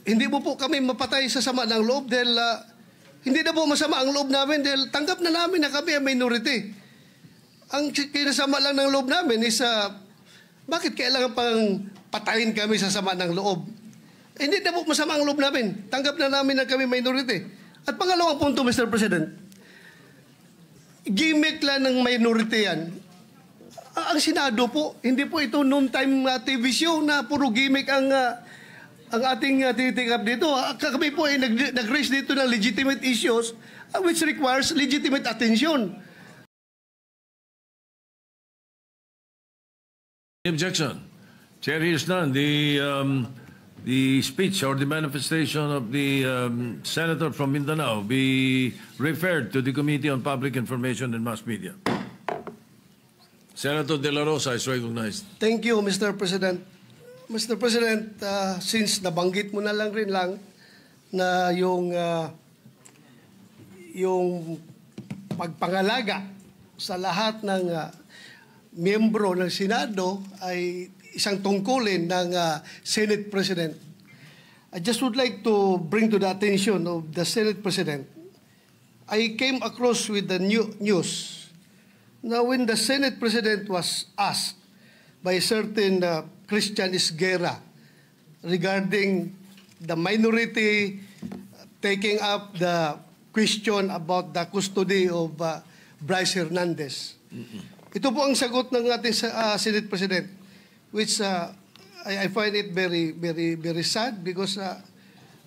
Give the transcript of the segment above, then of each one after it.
Hindi mo po kami mapatay sa sama ng loob dahil hindi na po masama ang loob namin dahil tanggap na namin na kami ang minority. Ang kinasama lang ng loob namin is bakit kailangan pang patayin kami sa sama ng loob? Hindi na po masama ang loob namin. Tanggap na namin na kami minority. At pangalawang punto, Mr. President, gimmick lang ng minority yan. Ang Senado po, hindi po ito noon-time TV show na puro gimmick ang ating tinitikap dito. Kami po ay nag-raise dito ng legitimate issues which requires legitimate attention. Objection. Chair hears none. The speech or the manifestation of the senator from Mindanao be referred to the Committee on Public Information and Mass Media. Senator De La Rosa is recognized. Thank you, Mr. President. Mr. President, since nabanggit mo na rin na yung pagpangalaga sa lahat ng miyembro ng Senado ay isang tungkulin ng Senate President. I just would like to bring to the attention of the Senate President. I came across with the news. Now, when the Senate President was asked by a certain Christian Esguerra regarding the minority taking up the question about the custody of Bryce Hernandez. Ito po ang sagot ng ating Senate President, which I find it very, very, very sad because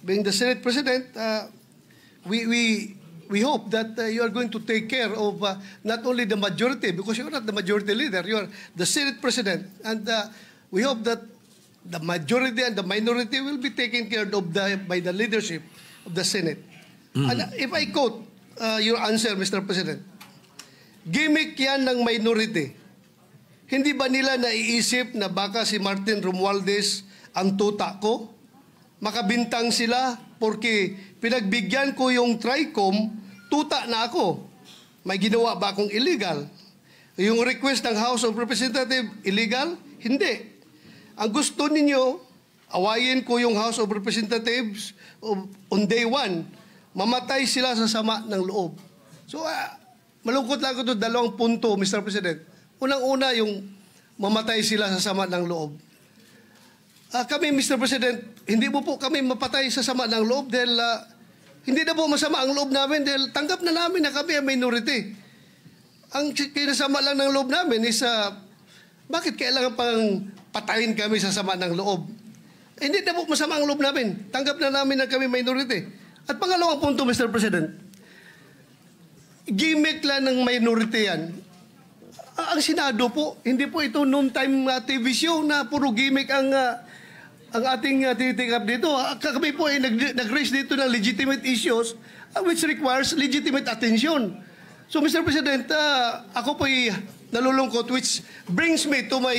being the Senate President, we hope that you are going to take care of not only the majority, because you are not the majority leader, you are the Senate President, and we hope that the majority and the minority will be taken care of by the leadership of the Senate. And if I quote your answer, Mr. President, gimmick yan ng minority. Hindi ba nila naiisip na baka si Martin Romualdez ang tuta ko? Makabintang sila porque pinagbigyan ko yung TRICOM, tuta na ako. May ginawa ba akong illegal? Yung request ng House of Representatives, illegal? Hindi. Ang gusto ninyo, awayin ko yung House of Representatives on day one. Mamatay sila sa sama ng loob. So, malungkot lang ito, dalawang punto, Mr. President. Unang-una, yung mamatay sila sa sama ng loob. Kami, Mr. President, hindi mo po kami mapatay sa sama ng loob dahil hindi na po masama ang loob namin dahil tanggap na namin na kami ang minority. Ang kinasama lang ng loob namin is bakit kailangan pang patayin kami sa sama ng loob? Hindi na po masama ang loob namin. Tanggap na namin na kami minority. At pangalawang punto, Mr. President, gimmick lang ng minority yan. Ang Senado po, hindi po ito noon-time TV show na puro gimmick ang ating tinitikap dito. Kami po ay nag-raise dito ng legitimate issues which requires legitimate attention. So, Mr. President, ako po ay nalulungkot, which brings me to my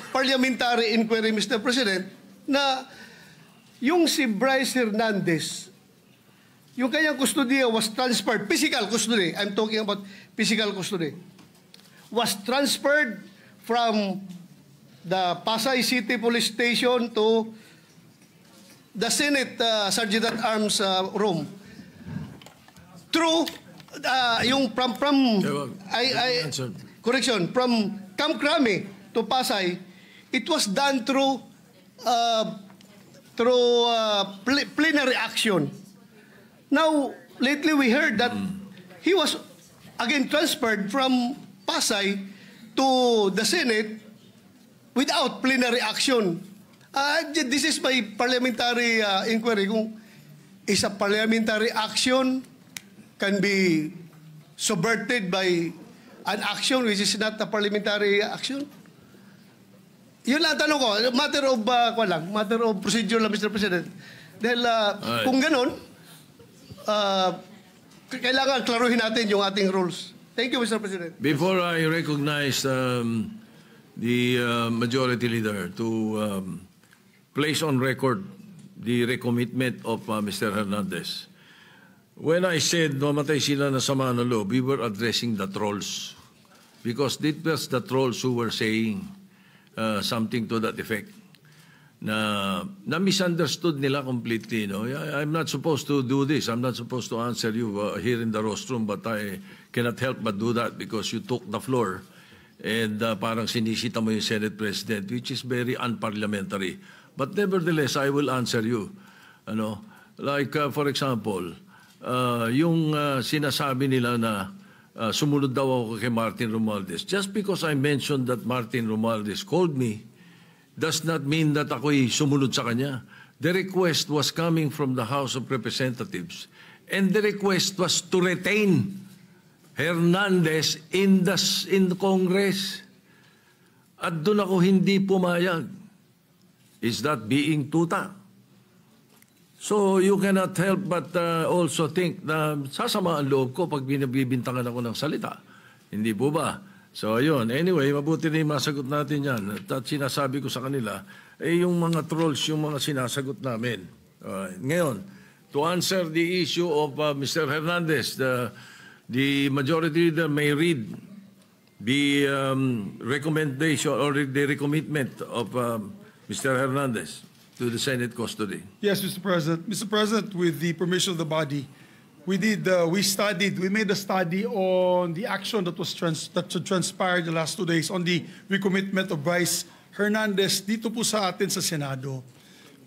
parliamentary inquiry, Mr. President, na yung si Bryce Hernandez, yung kanyang custodiya was transferred, physical custody, I'm talking about physical custody, was transferred from the Pasay City Police Station to the Senate Sergeant at Arms room. Through yung from correction, from Camp Crame to Pasay, it was done through plenary action. Now, lately we heard that he was again transferred from Pasay to the Senate without plenary action. This is my parliamentary inquiry. Kung is a parliamentary action can be subverted by an action which is not a parliamentary action? Yun lang tanong ko. Matter of procedure lang, Mr. President. Dahil kung ganun, kailangan klaruhin natin yung ating rules. Thank you, Mr. President. Before I recognize the Majority Leader to place on record the recommitment of Mr. Hernandez, when I said mamatay sila na sama ng loob, we were addressing the trolls because it was the trolls who were saying something to that effect. na misunderstood nila completely. No? I'm not supposed to do this. I'm not supposed to answer you here in the rostrum, but I cannot help but do that because you took the floor and parang sinisita mo yung Senate President, which is very unparliamentary. But nevertheless, I will answer you. Ano? Like, for example, yung sinasabi nila na sumunod daw ako kay Martin Romualdez. Just because I mentioned that Martin Romualdez called me, does not mean that ako'y sumunod sa kanya. The request was coming from the House of Representatives, and the request was to retain Hernandez in the Congress. At doon ako hindi pumayag. Is that being tuta? So you cannot help but also think na sasama ang loob ko pag binibintangan ako ng salita. Hindi po ba? So, ayun. Anyway, mabuti na yung masagot natin yan. At sinasabi ko sa kanila, yung mga trolls, yung mga sinasagot namin. Ngayon, to answer the issue of Mr. Hernandez, the majority leader may read the recommendation or the recommitment of Mr. Hernandez to the Senate custody. Yes, Mr. President. Mr. President, with the permission of the body, we made a study on the action that transpired the last 2 days on the recommitment of Bryce Hernandez dito po sa atin sa Senado.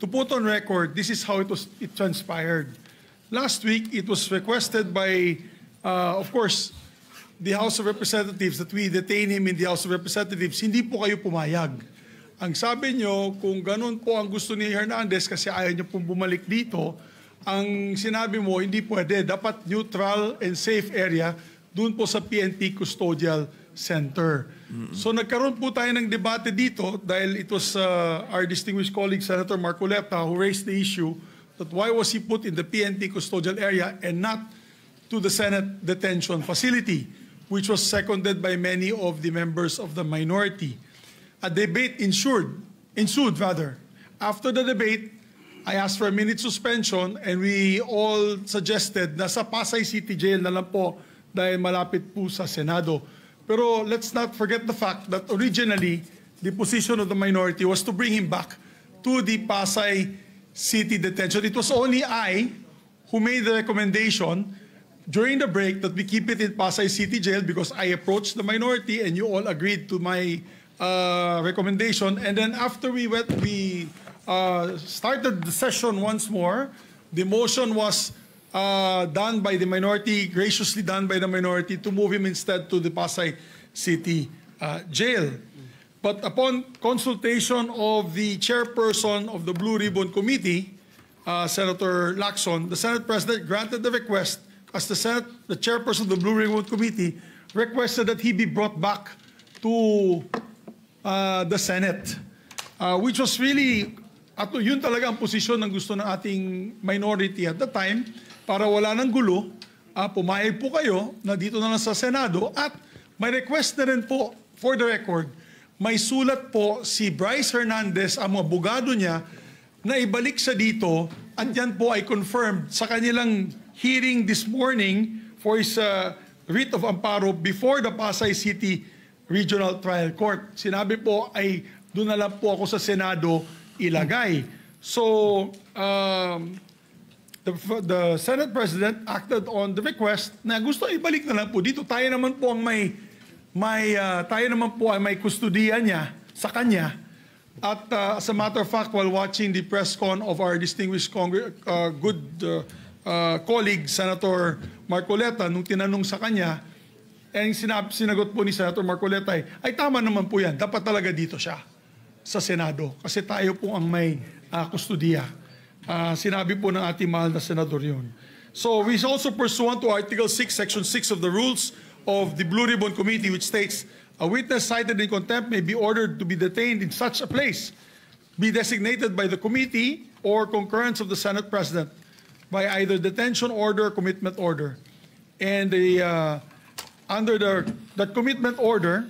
To put on record, this is how it transpired. Last week, it was requested by, of course, the House of Representatives that we detain him in the House of Representatives. Hindi po kayo pumayag. Ang sabi nyo, kung ganun po ang gusto ni Hernandez kasi ayaw niyo pong bumalik dito, ang sinabi mo, hindi pwede. Dapat neutral and safe area doon po sa PNP Custodial Center. So nagkaroon po tayo ng debate dito dahil it was our distinguished colleague, Senator Marcoleta, who raised the issue that why was he put in the PNP Custodial area and not to the Senate detention facility, which was seconded by many of the members of the minority. A debate ensued. After the debate, I asked for a minute suspension and we all suggested na sa Pasay City Jail na lang po dahil malapit po sa Senado. Pero let's not forget the fact that originally, the position of the minority was to bring him back to the Pasay City detention. It was only I who made the recommendation during the break that we keep it in Pasay City Jail because I approached the minority and you all agreed to my recommendation. And then after we started the session once more. The motion was done by the minority, graciously done by the minority, to move him instead to the Pasay City Jail. But upon consultation of the chairperson of the Blue Ribbon Committee, Senator Lacson, the Senate President granted the request as the chairperson of the Blue Ribbon Committee requested that he be brought back to the Senate, which was really at yun talaga ang posisyon ng gusto ng ating minority at the time para wala ng gulo. Pumayag po kayo na dito na lang sa Senado at may request na rin po, for the record, may sulat po si Bryce Hernandez, ang mga abogado niya, na ibalik siya dito at yan po ay confirmed sa kanilang hearing this morning for his writ of amparo before the Pasay City Regional Trial Court. Sinabi po ay doon na lang po ako sa Senado ilagay. So, the Senate President acted on the request na gusto ibalik na lang po dito. Tayo naman po ang may kustodiya niya sa kanya. At as a matter of fact, while watching the press con of our distinguished colleague, Senator Marcoleta, nung tinanong sa kanya, sinagot po ni Senator Marcoleta ay tama naman po yan. Dapat talaga dito siya sa Senado kasi tayo po ang may kustodiya. Sinabi po ng ating mahal na senador yun. So we also pursuant to Article 6, Section 6 of the rules of the Blue Ribbon Committee, which states, a witness cited in contempt may be ordered to be detained in such a place, be designated by the committee or concurrence of the Senate President by either detention order or commitment order. And under that commitment order,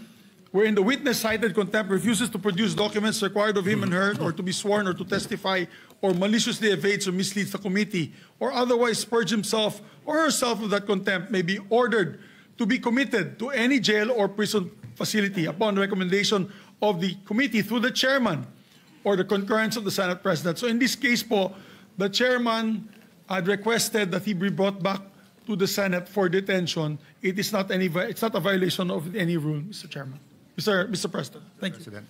wherein the witness cited contempt refuses to produce documents required of him and her or to be sworn or to testify or maliciously evades or misleads the committee or otherwise purge himself or herself of that contempt may be ordered to be committed to any jail or prison facility upon recommendation of the committee through the chairman or the concurrence of the Senate President. So in this case po, the chairman had requested that he be brought back to the Senate for detention. It's not a violation of any rule, Mr. Chairman. Mr. President, thank you. President.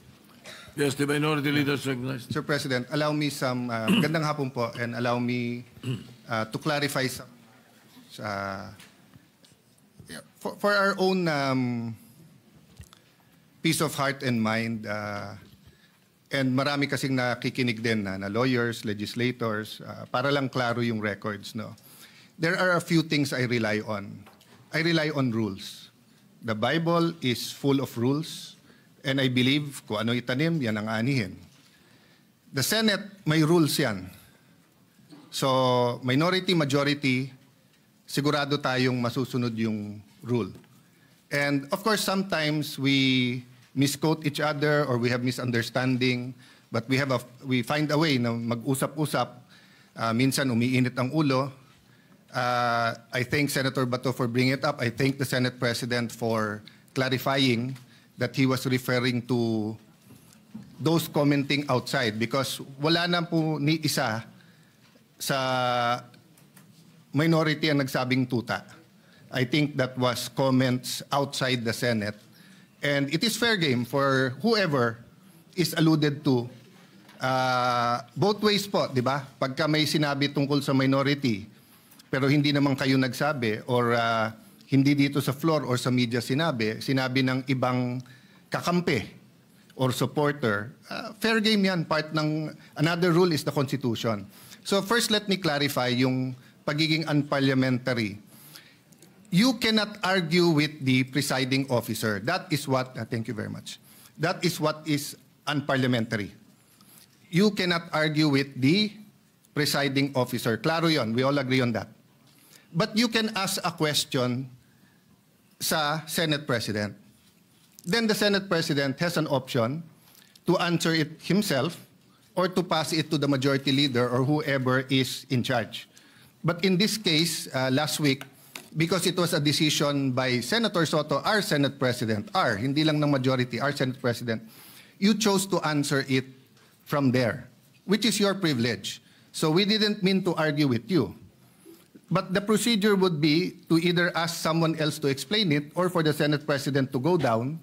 Yes, the minority leader is recognized. Sir President, allow me some, magandang hapon po, and allow me to clarify some, for our own peace of heart and mind, and marami kasing nakikinig din na lawyers, legislators, para lang klaro yung records, no? There are a few things I rely on. I rely on rules. The Bible is full of rules, and I believe kung ano itanim, yan ang anihin. The Senate, may rules yan. So, minority, majority, sigurado tayong masusunod yung rule. And of course, sometimes we misquote each other or we have misunderstanding, but we find a way na mag-usap-usap. Minsan umiinit ang ulo. I thank Senator Bato for bringing it up. I thank the Senate President for clarifying that he was referring to those commenting outside because wala na po ni isa sa minority ang nagsabing tuta. I think that was comments outside the Senate. And it is fair game for whoever is alluded to. Both ways po, di ba? Pagka may sinabi tungkol sa minority, pero hindi naman kayo nagsabi or hindi dito sa floor or sa media sinabi ng ibang kakampi or supporter, fair game yan. Part ng another rule is the Constitution. So first, let me clarify yung pagiging unparliamentary. You cannot argue with the presiding officer. That is what, thank you very much. That is what is unparliamentary. You cannot argue with the presiding officer. Klaro yon, we all agree on that. But you can ask a question sa Senate President. Then the Senate President has an option to answer it himself or to pass it to the majority leader or whoever is in charge. But in this case, last week, because it was a decision by Senator Soto, our Senate President, hindi lang ng majority, our Senate President, you chose to answer it from there, which is your privilege. So we didn't mean to argue with you. But the procedure would be to either ask someone else to explain it or for the Senate President to go down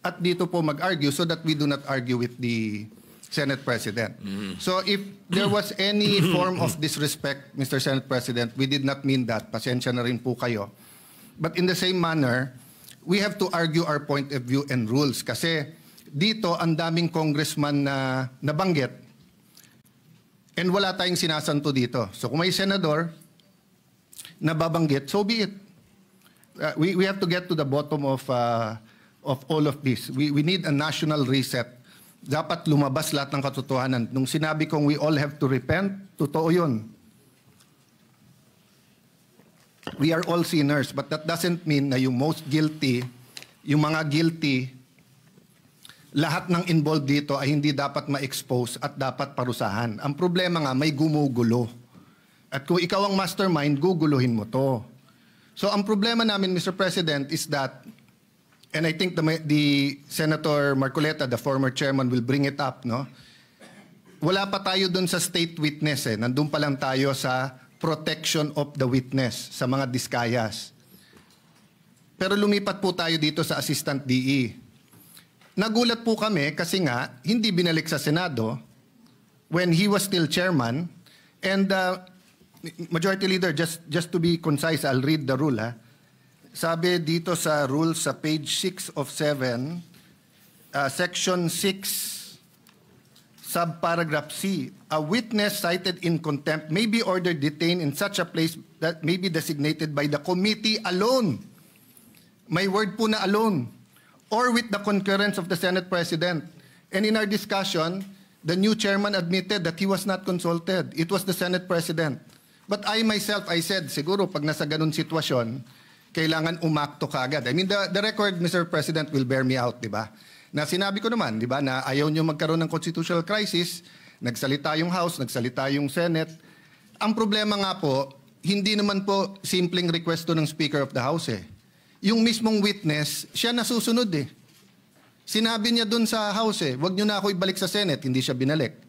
at dito po mag-argue so that we do not argue with the Senate President. So if there was any form of disrespect, Mr. Senate President, we did not mean that. Pasensya na rin po kayo. But in the same manner, we have to argue our point of view and rules kasi dito ang daming congressman na nabanggit and wala tayong sinasanto dito. So kung may senador nababanggit, so be it. We have to get to the bottom of all of this. We need a national reset. Dapat lumabas lahat ng katotohanan. Nung sinabi kong we all have to repent, totoo yun. We are all sinners, but that doesn't mean na yung most guilty, yung mga guilty, lahat ng involved dito ay hindi dapat ma-expose at dapat parusahan. Ang problema nga, may gumugulo. At kung ikaw ang mastermind, guguluhin mo to. So ang problema namin, Mr. President, is that, and I think the Senator Marcoleta, the former chairman, will bring it up, no? Wala pa tayo dun sa state witness, Nandun pa lang tayo sa protection of the witness, sa mga diskayas. Pero lumipat po tayo dito sa Assistant DE. Nagulat po kami kasi nga, hindi binalik sa Senado when he was still chairman. And Majority Leader, just to be concise, I'll read the rule. Sabi dito sa rule sa page 6 of 7, section 6, subparagraph C, a witness cited in contempt may be ordered detained in such a place that may be designated by the committee alone. May word po na alone. Or with the concurrence of the Senate President. And in our discussion, the new chairman admitted that he was not consulted. It was the Senate President. But I myself, I said, siguro pag nasa ganun sitwasyon, kailangan umakto kagad. I mean, the record, Mr. President, will bear me out, di ba? Na sinabi ko naman, di ba, na ayaw nyo magkaroon ng constitutional crisis, nagsalita yung House, nagsalita yung Senate. Ang problema nga po, hindi naman po simpleng request to ng Speaker of the House, Yung mismong witness, siya nasusunod, Sinabi niya dun sa House wag niyo na ako ibalik sa Senate, hindi siya binalik.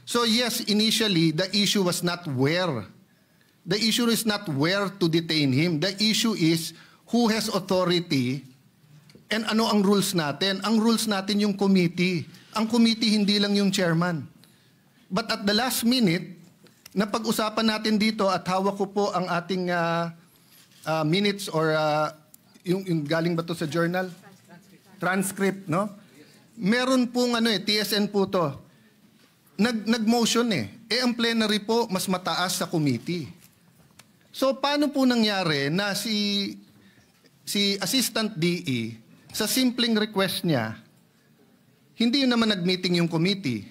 So yes, initially, the issue was not where. The issue is not where to detain him. The issue is who has authority and ano ang rules natin. Ang rules natin yung committee. Ang committee hindi lang yung chairman. But at the last minute, napag-usapan natin dito at hawak ko po ang ating minutes or yung galing ba to sa journal? Transcript, no? Meron pong TSN po to. Nag-motion ang plenary po mas mataas sa committee. So paano po nangyari na si Assistant DE sa simpleng request niya, hindi naman nag-meeting yung committee.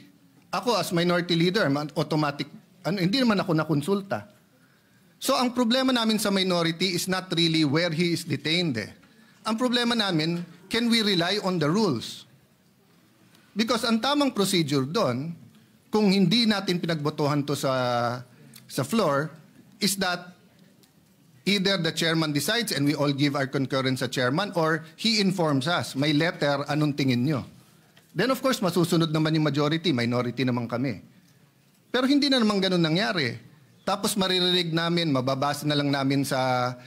Ako as minority leader, automatic, hindi naman ako nakonsulta. So ang problema namin sa minority is not really where he is detained. Ang problema namin, can we rely on the rules? Because ang tamang procedure doon, kung hindi natin pinagbotohan to sa floor, is that either the chairman decides and we all give our concurrence sa chairman or he informs us, may letter, anong tingin nyo? Then of course, masusunod naman yung majority, minority naman kami. Pero hindi na naman ganun nangyari. Tapos maririnig namin, mababasa na lang namin sa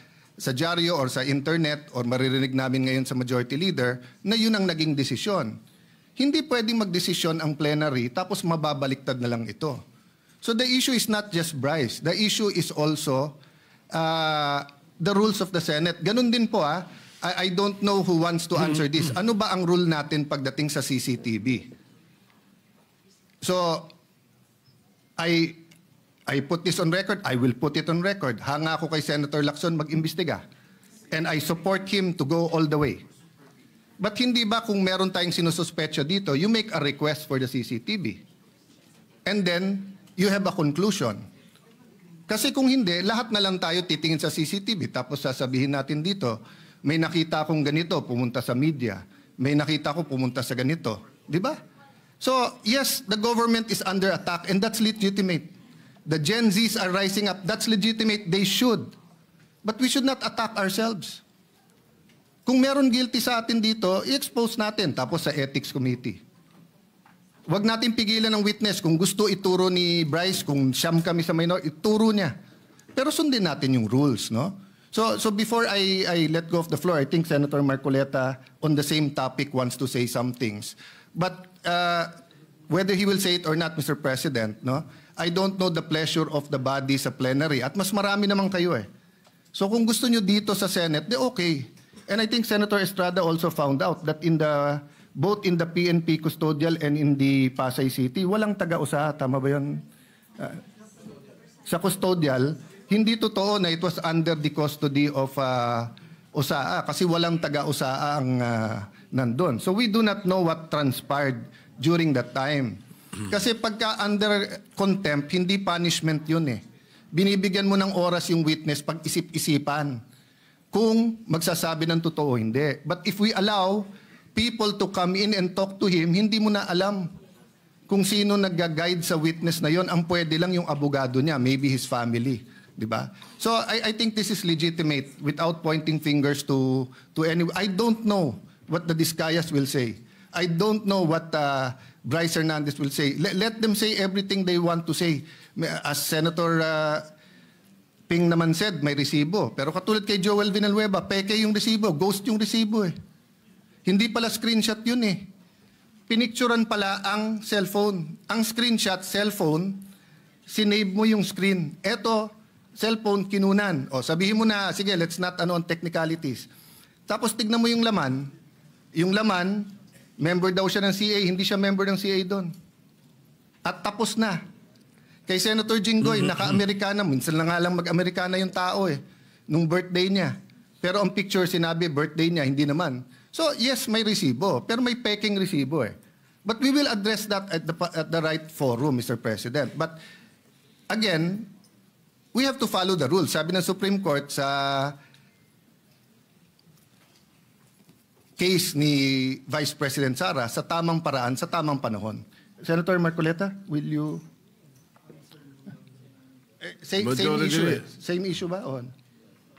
dyaryo or sa internet or maririnig namin ngayon sa majority leader na yun ang naging desisyon. Hindi pwedeng magdesisyon ang plenary tapos mababaliktad na lang ito. So the issue is not just Bryce. The issue is also the rules of the Senate. Ganun din po I don't know who wants to answer this. Ano ba ang rule natin pagdating sa CCTV? So I put this on record. I will put it on record. Hanga ako kay Senator Lacson mag-imbestiga. And I support him to go all the way. But hindi ba kung meron tayong sinususpetsa dito, you make a request for the CCTV. And then, you have a conclusion. Kasi kung hindi, lahat na lang tayo titingin sa CCTV. Tapos sasabihin natin dito, may nakita akong ganito, pumunta sa media. May nakita ko, pumunta sa ganito. Di ba? So, yes, the government is under attack and that's legitimate. The Gen Zs are rising up. That's legitimate. They should. But we should not attack ourselves. Kung meron guilty sa atin dito, i-expose natin tapos sa Ethics Committee. Huwag natin pigilan ng witness. Kung gusto ituro ni Bryce, kung siyam kami sa minor, ituro niya. Pero sundin natin yung rules, no? So before I let go of the floor, I think Senator Marcoleta on the same topic wants to say some things. But whether he will say it or not, Mr. President, no? I don't know the pleasure of the body sa plenary. At mas marami naman kayo So kung gusto nyo dito sa Senate, di okay. And I think Senator Estrada also found out that both in the PNP custodial and in the Pasay City, walang taga-usaha. Tama ba yun? Sa custodial, hindi totoo na it was under the custody of USAA kasi walang taga-USAA ang nandun. So we do not know what transpired during that time. Kasi pagka under contempt, hindi punishment yun Binibigyan mo ng oras yung witness pag isip-isipan kung magsasabi ng totoo hindi. But if we allow people to come in and talk to him, hindi mo na alam kung sino nag-guide sa witness na yon. Ang pwede lang yung abogado niya, maybe his family. Diba? So I think this is legitimate without pointing fingers to anyone. I don't know what the Discayas will say. I don't know what Bryce Hernandez will say. Let them say everything they want to say. As Senator Ping naman said, may resibo. Pero katulad kay Joel Villanueva, peke yung resibo, ghost yung resibo Hindi pala screenshot yun Pinicturan pala ang cellphone. Ang screenshot, cellphone, sinave mo yung screen. Eto, cellphone, kinunan. O sabihin mo na, sige, let's not on technicalities. Tapos tignan mo yung laman. Yung laman, member daw siya ng CA, hindi siya member ng CA doon. At tapos na. Kay Senator Jinggoy, naka-Amerikana. Minsan lang nga lang mag-Amerikana yung tao nung birthday niya. Pero ang picture sinabi, birthday niya, hindi naman. So yes, may resibo. Pero may peking resibo But we will address that at the right forum, Mr. President. But again, we have to follow the rules. Sabi ng Supreme Court sa case ni Vice President Sara, sa tamang paraan, sa tamang panahon. Senator Marcoleta, will you... Same issue Same issue ba?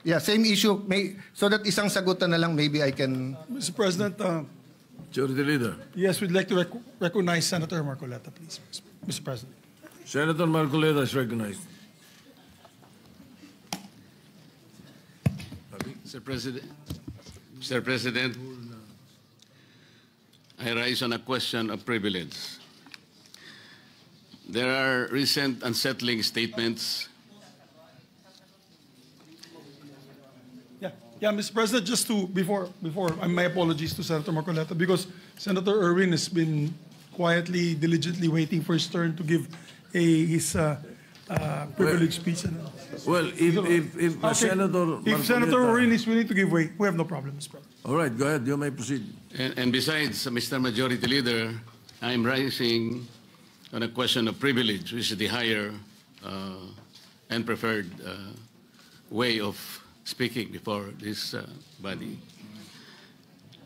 Yeah, same issue. So that isang sagutan na lang, maybe I can... Mr. President, Majority Leader. Yes, we'd like to recognize Senator Marcoleta, please, Mr. President. Senator Marcoleta is recognized. Mr. President, I rise on a question of privilege. There are recent unsettling statements. Yeah, Mr. President, just to, before, my apologies to Senator Marcoleta, because Senator Erwin has been quietly, diligently waiting for his turn to give his privileged speech. Well, if Okay. Senator If Senator Marcoleta- Erwin is willing to give way, we have no problem, Mr. President. All right, go ahead. You may proceed. And besides, Mr. Majority Leader, I'm rising on a question of privilege, which is the higher and preferred way of speaking before this body.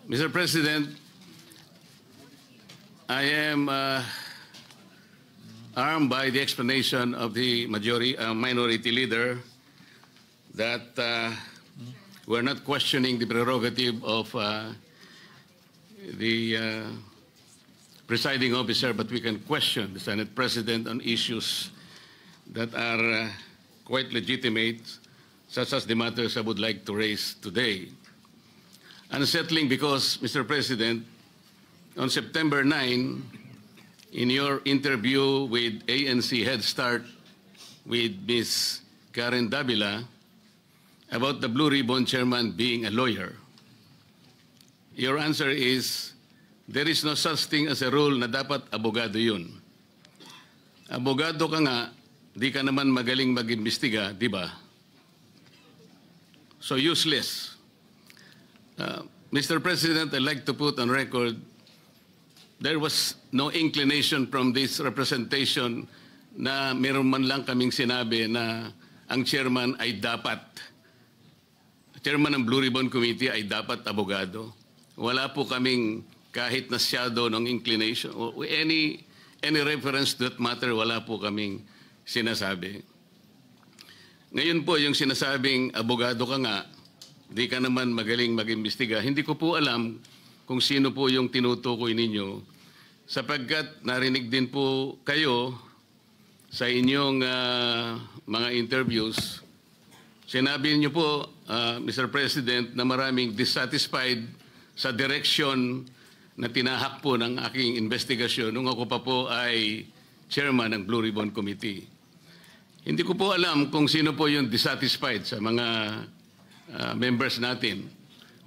Mr. President, I am armed by the explanation of the minority leader that we're not questioning the prerogative of the presiding officer, but we can question the Senate President on issues that are quite legitimate, such as the matters I would like to raise today. Unsettling because, Mr. President, on September 9, in your interview with ANC Head Start with Ms. Karen Davila about the Blue Ribbon Chairman being a lawyer, your answer is, there is no such thing as a rule na dapat abogado yun. Abogado ka nga, di ka naman magaling mag-imbestiga, di ba? So useless. Mr. President, I'd like to put on record, there was no inclination from this representation na meron man lang kaming sinabi na ang chairman ay dapat, chairman ng Blue Ribbon Committee ay dapat abogado. Wala po kaming kahit na shadow ng inclination, any reference to that matter, wala po kaming sinasabi. Ngayon po, yung sinasabing abogado ka nga, di ka naman magaling mag-imbestiga, hindi ko po alam kung sino po yung tinutukoy ninyo, sapagkat narinig din po kayo sa inyong mga interviews. Sinabi niyo po, Mr. President, na maraming dissatisfied sa direction na tinahak po ng aking investigasyon nung ako pa po ay chairman ng Blue Ribbon Committee. Hindi ko po alam kung sino po yung dissatisfied sa mga members natin.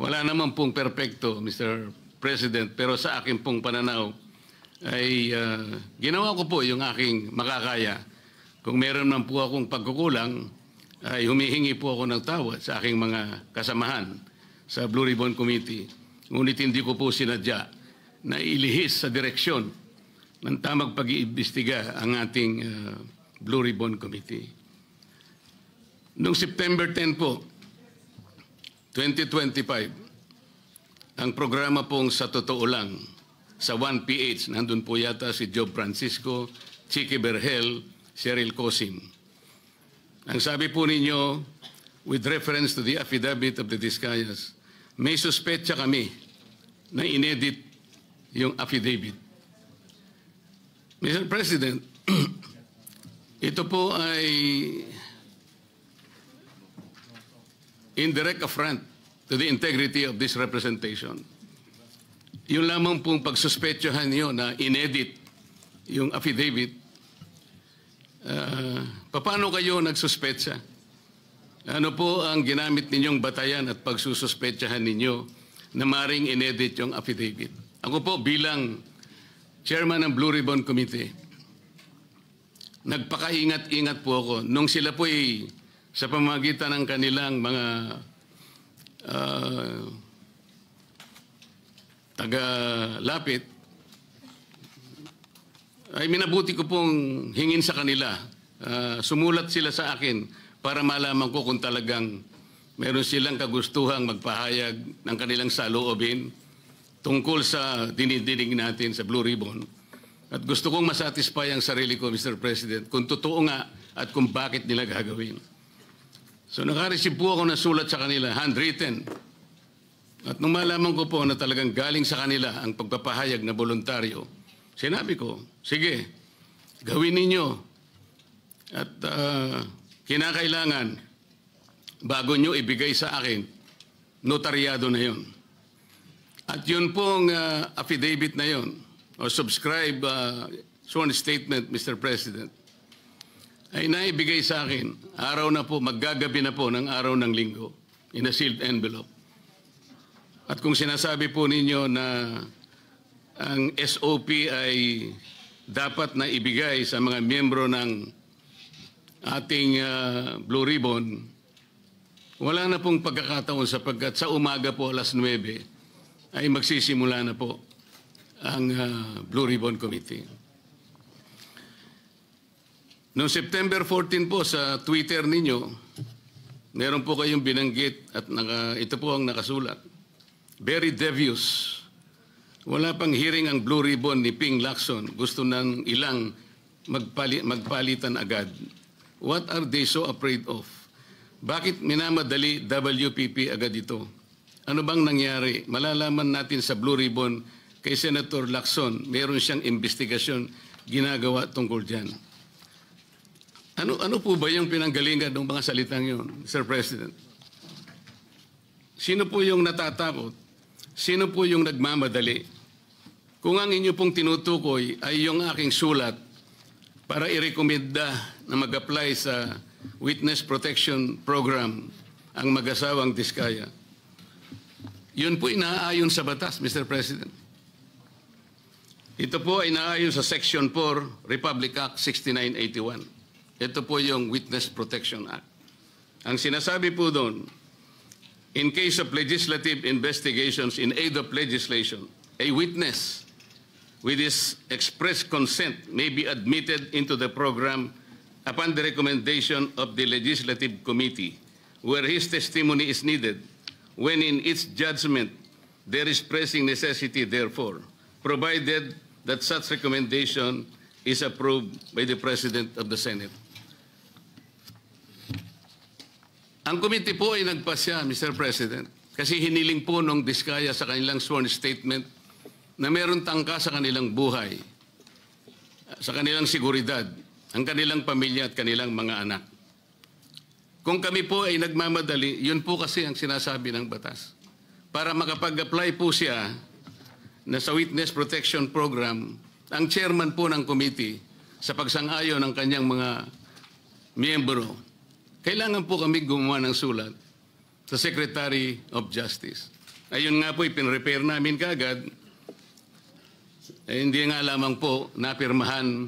Wala naman pong perpekto, Mr. President, pero sa akin pong pananaw ay ginawa ko po yung aking makakaya. Kung meron man po akong pagkukulang, ay humihingi po ako ng tawad sa aking mga kasamahan sa Blue Ribbon Committee. Ngunit hindi ko po sinadya na ilihis sa direksyon ng tamang pag-iimbestiga ang ating Blue Ribbon Committee. Noong September 10 po, 2025, ang programa pong Sa Totoo Lang, sa 1PH, nandun po yata si Job Francisco, Chicky Berhel, Cheryl Cosim. Ang sabi po ninyo, with reference to the affidavit of the Discayas, may suspetsa kami na inedit yung affidavit. Mr. President, ito po ay indirect affront to the integrity of this representation. Yung lamang pong pagsuspetsahan niyo na inedit yung affidavit, paano kayo nagsuspetsa? Ano po ang ginamit ninyong batayan at pagsususpetsahan ninyo na maring inedit yung affidavit? Ako po bilang chairman ng Blue Ribbon Committee, nagpakaingat-ingat po ako nung sila po ay sa pamamagitan ng kanilang mga taga-lapit, ay minabuti ko pong hingin sa kanila. Sumulat sila sa akin para malaman ko kung talagang meron silang kagustuhang magpahayag ng kanilang saloobin tungkol sa dinidinig natin sa Blue Ribbon. At gusto kong masatisfy ang sarili ko, Mr. President, kung totoo nga at kung bakit nila gagawin. So nakareceive po ako ng sulat sa kanila, handwritten, At nung malaman ko po na talagang galing sa kanila ang pagpapahayag na voluntaryo, sinabi ko, sige, gawin ninyo. At kinakailangan, bago nyo ibigay sa akin, notaryado na yon. At yun pong affidavit na yon, o subscribe sworn statement, Mr. President, ay naibigay sa akin, araw na po, maggagabi na po ng araw ng linggo, in a sealed envelope. At kung sinasabi po ninyo na ang SOP ay dapat na ibigay sa mga miyembro ng ating Blue Ribbon, wala na pong pagkakataon sapagkat sa umaga po alas 9 ay magsisimula na po ang Blue Ribbon Committee. Noong September 14 po sa Twitter ninyo, meron po kayong binanggit at ito po ang nakasulat. Very devious. Wala pang hearing ang Blue Ribbon ni Ping Lacson. Gusto ng ilang magpalitan agad. What are they so afraid of? Bakit minamadali WPP agad ito? Ano bang nangyari? Malalaman natin sa Blue Ribbon kay Senator Lacson, meron siyang investigasyon ginagawa tungkol dyan. Ano po ba yung pinanggalingan ng mga salitang yun, Sir President? Sino po yung natatakot? Sino po yung nagmamadali? Kung ang inyo pong tinutukoy ay yung aking sulat para irekomenda na mag-apply sa Witness Protection Program ang mag-asawang Diskaya, yun po inaayon sa batas, Mr. President. Ito po ay inaayon sa Section 4, Republic Act 6981. Ito po yung Witness Protection Act. Ang sinasabi po doon, in case of legislative investigations in aid of legislation, a witness with his express consent may be admitted into the program upon the recommendation of the Legislative Committee, where his testimony is needed, when in its judgment there is pressing necessity therefore, provided that such recommendation is approved by the President of the Senate. Ang committee po ay nagpasya, Mr. President, kasi hiniling po nung Diskaya sa kanilang sworn statement na meron tangka sa kanilang buhay, sa kanilang seguridad, ang kanilang pamilya at kanilang mga anak. Kung kami po ay nagmamadali, yun po kasi ang sinasabi ng batas. Para makapag-apply po siya na sa Witness Protection Program, ang chairman po ng committee sa pagsang-ayon ng kanyang mga miyembro, kailangan po kami gumawa ng sulat sa Secretary of Justice. Ayun nga po, ipinrepair namin kaagad. Hindi nga lamang po napirmahan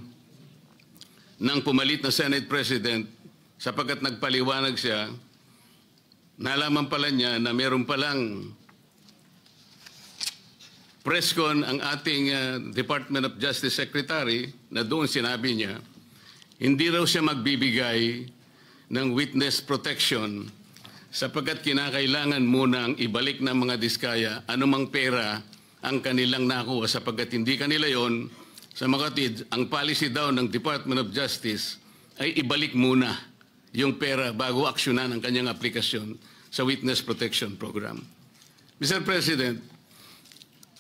ng pumalit na Senate President sapagkat nagpaliwanag siya, nalaman pala niya na meron palang presscon ang ating Department of Justice Secretary na doon sinabi niya, hindi raw siya magbibigay ng witness protection sapagkat kinakailangan munang ibalik ng mga Diskaya anumang pera ang kanilang nakuha sapagkat hindi kanila yon. Sa makatid, ang policy daw ng Department of Justice ay ibalik muna yung pera bago aksyonan ang kanyang aplikasyon sa Witness Protection Program. Mr. President,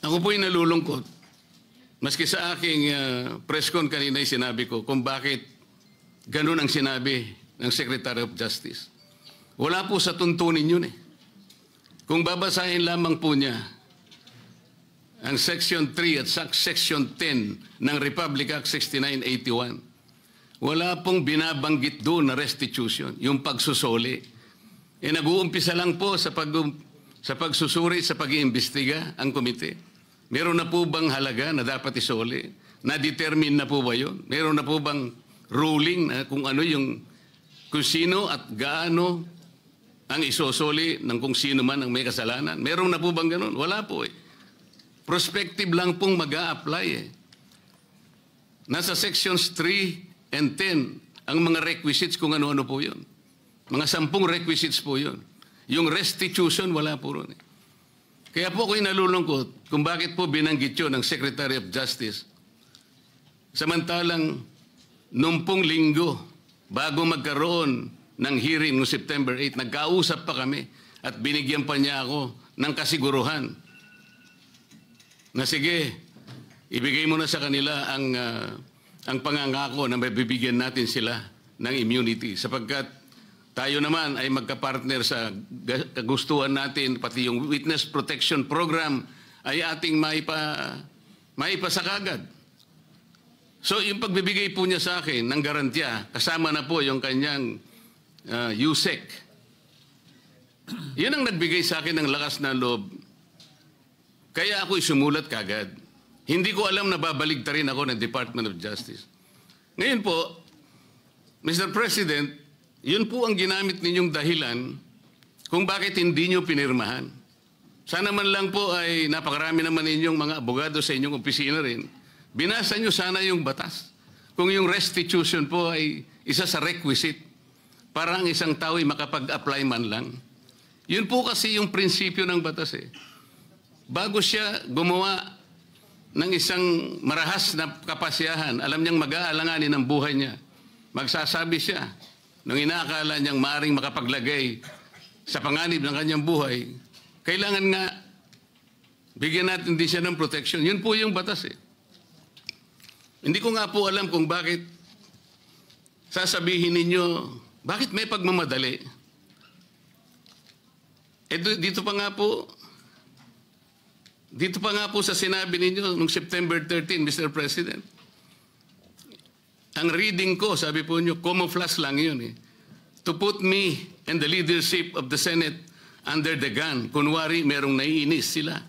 ako po'y nalulungkot. Maski sa aking press con kanina ay sinabi ko kung bakit ganun ang sinabi ng Secretary of Justice. Wala po sa tuntunin yun eh. Kung babasahin lamang po niya ang Section 3 at Section 10 ng Republic Act 6981, wala pong binabanggit doon na restitution, yung pagsusuli. Nag-uumpisa lang po sa pagsusuri, sa pag-iimbestiga ang komite. Meron na po bang halaga na dapat isuli? Na-determine na po ba yun? Meron na po bang ruling na kung ano yung kung sino at gaano ang isosoli ng kung sino man ang may kasalanan? Meron na po bang ganun? Wala po eh. Prospective lang pong mag-a-apply eh. Nasa sections 3 and 10 ang mga requisites kung ano-ano po yun. Mga 10 requisites po yun. Yung restitution, wala po ron eh. Kaya po ako'y nalulungkot kung bakit po binanggit yun ng Secretary of Justice. Samantalang, nung pong linggo, bago magkaroon ng hearing noong September 8, nagkausap pa kami at binigyan pa niya ako ng kasiguruhan na sige, ibigay mo na sa kanila ang pangangako na mabibigyan natin sila ng immunity sapagkat tayo naman ay magkapartner sa kagustuhan natin, pati yung Witness Protection Program ay ating maipasakagad. So yung pagbibigay po niya sa akin ng garantiya, kasama na po yung kanyang USEC. Yun ang nagbigay sa akin ng lakas na loob. Kaya ako'y sumulat kagad. Hindi ko alam na babaligtarin ako ng Department of Justice. Ngayon po, Mr. President, yun po ang ginamit ninyong dahilan kung bakit hindi nyo pinirmahan. Sana man lang po ay napakarami naman ninyong mga abogado sa inyong opisina rin. Binasa nyo sana yung batas. Kung yung restitution po ay isa sa requisite para ang isang tao ay makapag-apply man lang. Yun po kasi yung prinsipyo ng batas eh. Bago siya gumawa ng isang marahas na kapasyahan, alam niyang mag-aalanganin ang buhay niya. Magsasabi siya, nung inaakala niyang maaring makapaglagay sa panganib ng kanyang buhay, kailangan nga bigyan natin din siya ng protection. Yun po yung batas eh. Hindi ko nga po alam kung bakit sasabihin ninyo, bakit may pagmamadali? Dito pa nga po sa sinabi ninyo noong September 13, Mr. President. Ang reading ko, sabi po nyo, camouflage lang yun eh. To put me and the leadership of the Senate under the gun. Kunwari, merong naiinis sila.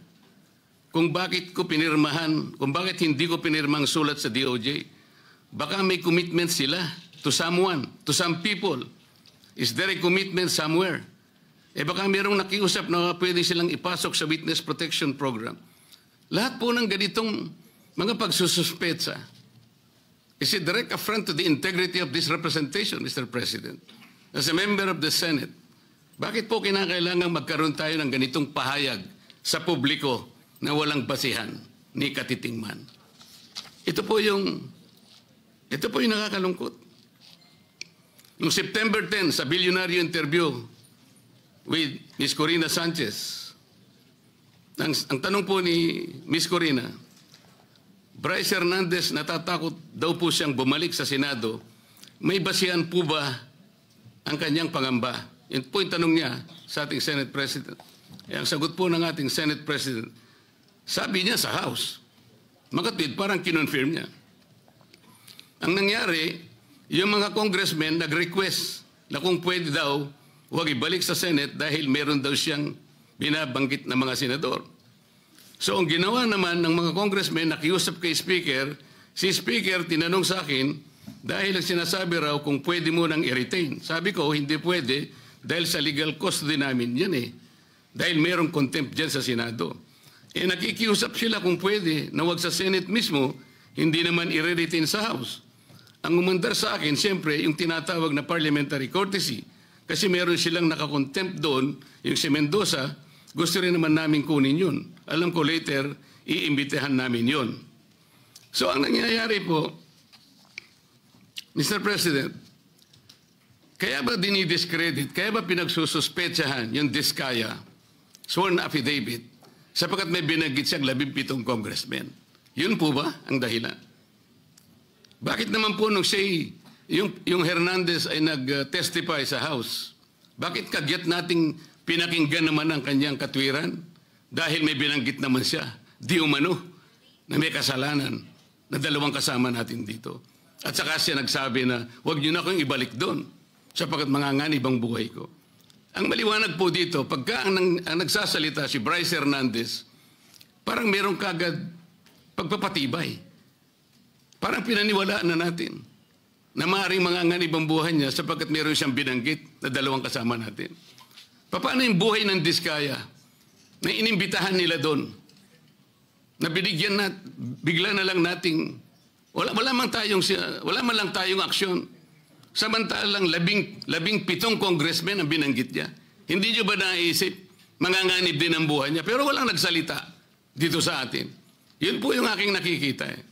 Kung bakit ko pinirmahan, kung bakit hindi ko pinirmang sulat sa DOJ. Baka may commitment sila to someone, to some people. Is there a commitment somewhere? Baka merong nakiusap na pwede silang ipasok sa Witness Protection Program. Lahat po ng ganitong mga pagsususpetsa is a direct affront to the integrity of this representation, Mr. President. As a member of the Senate, bakit po kinakailangan magkaroon tayo ng ganitong pahayag sa publiko na walang basihan ni katitingman? Ito po yung nakakalungkot. Noong September 10, sa bilyonaryo interview with Ms. Corina Sanchez, ang tanong po ni Ms. Corina, Bryce Hernandez natatakot daw po siyang bumalik sa Senado. May basihan po ba ang kanyang pangamba? Yan po yung tanong niya sa ating Senate President. Ang sagot po ng ating Senate President, sabi niya sa House. Makatwid, parang kinonfirm niya. Ang nangyari, yung mga congressmen nag-request na kung pwede daw, huwag ibalik sa Senate dahil meron daw siyang binabanggit na mga senador. So ang ginawa naman ng mga congressmen, nakiusap kay Speaker, si Speaker tinanong sa akin, dahil sinasabi raw kung pwede mo nang i-retain. Sabi ko, hindi pwede dahil sa legal custody namin yan eh. Dahil merong contempt dyan sa Senado. Nakikiusap sila kung pwede na wag sa Senate mismo, hindi naman i-retain sa House. Ang umandar sa akin, siyempre, yung tinatawag na parliamentary courtesy. Kasi meron silang nakakontempt doon, yung si Mendoza, gusto rin naman namin kunin yun. Alam ko later, iimbitahan namin yun. So ang nangyayari po, Mr. President, kaya ba dinidiscredit, kaya ba pinagsususpetsahan yung Diskaya, sworn affidavit, sapagkat may binanggit siyang 17 congressmen? Yun po ba ang dahilan? Bakit naman po nung siya, yung Hernandez ay nag-testify sa House, bakit kagyat nating pinakinggan naman ang kanyang katwiran? Dahil may binanggit naman siya, di umano, na may kasalanan na dalawang kasama natin dito. At saka siya nagsabi na, huwag niyo na akong ibalik doon sapagkat manganganib ang buhay ko. Ang maliwanag po dito, pagka ang nagsasalita si Bryce Hernandez, parang merong kagad pagpapatibay. Parang pinaniwalaan na natin na maaaring manganganib ang buhay niya sapagkat meron siyang binanggit na dalawang kasama natin. Paano yung buhay ng Diskaya na inimbitahan nila doon? Na binigyan na, bigla na lang nating, wala man lang tayong aksyon. Samantalang 17 congressmen ang binanggit niya. Hindi niyo ba naisip, manganganib din ang buhay niya? Pero walang nagsalita dito sa atin. Yun po yung aking nakikita eh.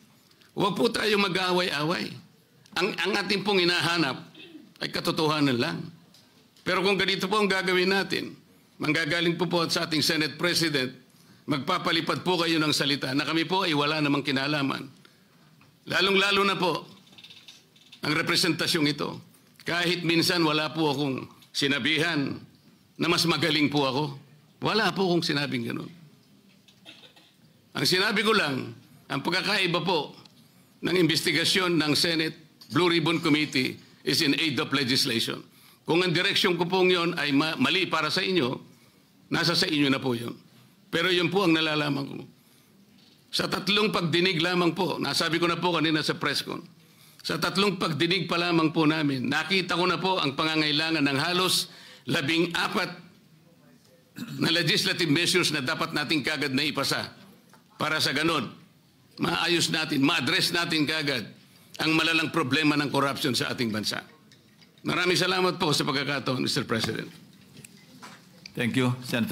Huwag po tayong mag-aaway-away. Ang ating pong hinahanap ay katotohanan lang. Pero kung ganito po ang gagawin natin, manggagaling po sa ating Senate President, magpapalipad po kayo ng salita na kami po ay wala namang kinalaman. Lalong-lalo na po ang representasyong ito. Kahit minsan wala po akong sinabihan na mas magaling po ako. Wala po akong sinabing gano'n. Ang sinabi ko lang, ang pagkakaiba po ng investigasyon ng Senate Blue Ribbon Committee is in aid of legislation. Kung ang direksyon ko pong yun ay mali para sa inyo, nasa sa inyo na po yun. Pero yun po ang nalalaman ko. Sa 3 pagdinig lamang po, nasabi ko na po kanina sa press con, sa 3 pagdinig pa lamang po namin, nakita ko na po ang pangangailangan ng halos 14 na legislative measures na dapat natin kagad na ipasa para sa ganon, maayos natin, ma-address natin kagad ang malalang problema ng corruption sa ating bansa. Maraming salamat po sa pagkakataon, Mr. President. Thank you, Senator.